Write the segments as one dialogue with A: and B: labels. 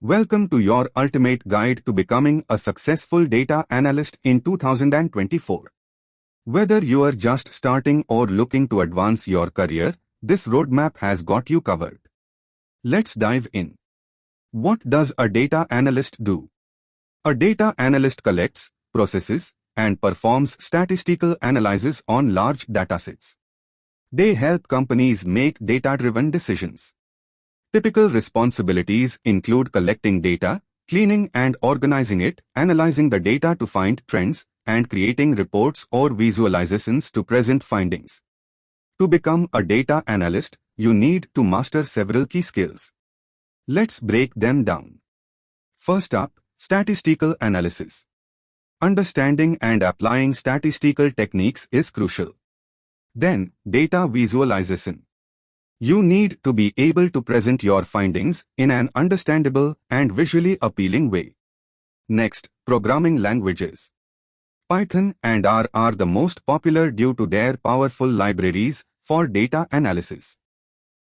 A: Welcome to your ultimate guide to becoming a successful data analyst in 2024. Whether you are just starting or looking to advance your career, this roadmap has got you covered. Let's dive in. What does a data analyst do? A data analyst collects, processes, and performs statistical analysis on large datasets. They help companies make data-driven decisions. Typical responsibilities include collecting data, cleaning and organizing it, analyzing the data to find trends, and creating reports or visualizations to present findings. To become a data analyst, you need to master several key skills. Let's break them down. First up, statistical analysis. Understanding and applying statistical techniques is crucial. Then, data visualization. You need to be able to present your findings in an understandable and visually appealing way. Next, programming languages. Python and R are the most popular due to their powerful libraries for data analysis.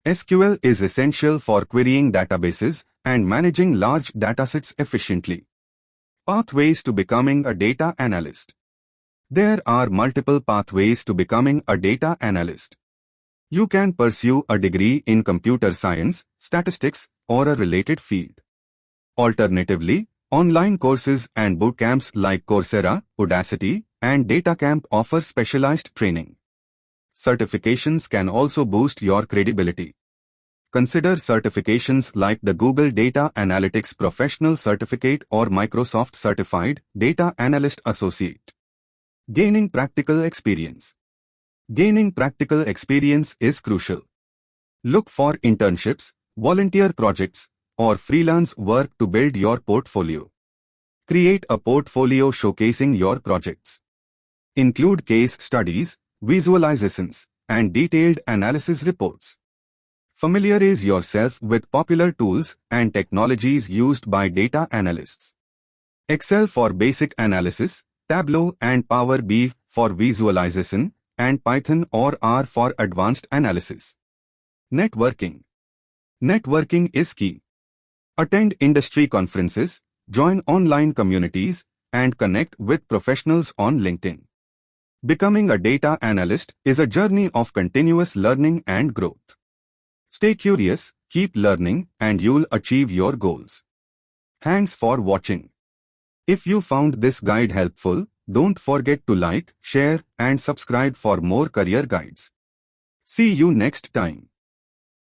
A: SQL is essential for querying databases and managing large datasets efficiently. Pathways to becoming a data analyst. There are multiple pathways to becoming a data analyst. You can pursue a degree in computer science, statistics, or a related field. Alternatively, online courses and bootcamps like Coursera, Udacity, and DataCamp offer specialized training. Certifications can also boost your credibility. Consider certifications like the Google Data Analytics Professional Certificate or Microsoft Certified Data Analyst Associate. Gaining practical experience. Gaining practical experience is crucial. Look for internships, volunteer projects, or freelance work to build your portfolio. Create a portfolio showcasing your projects. Include case studies, visualizations, and detailed analysis reports. Familiarize yourself with popular tools and technologies used by data analysts. Excel for basic analysis, Tableau and Power BI for visualization, and Python or R for advanced analysis. Networking. Networking is key. Attend industry conferences, join online communities, and connect with professionals on LinkedIn. Becoming a data analyst is a journey of continuous learning and growth. Stay curious, keep learning, and you'll achieve your goals. Thanks for watching. If you found this guide helpful, don't forget to like, share, and subscribe for more career guides. See you next time.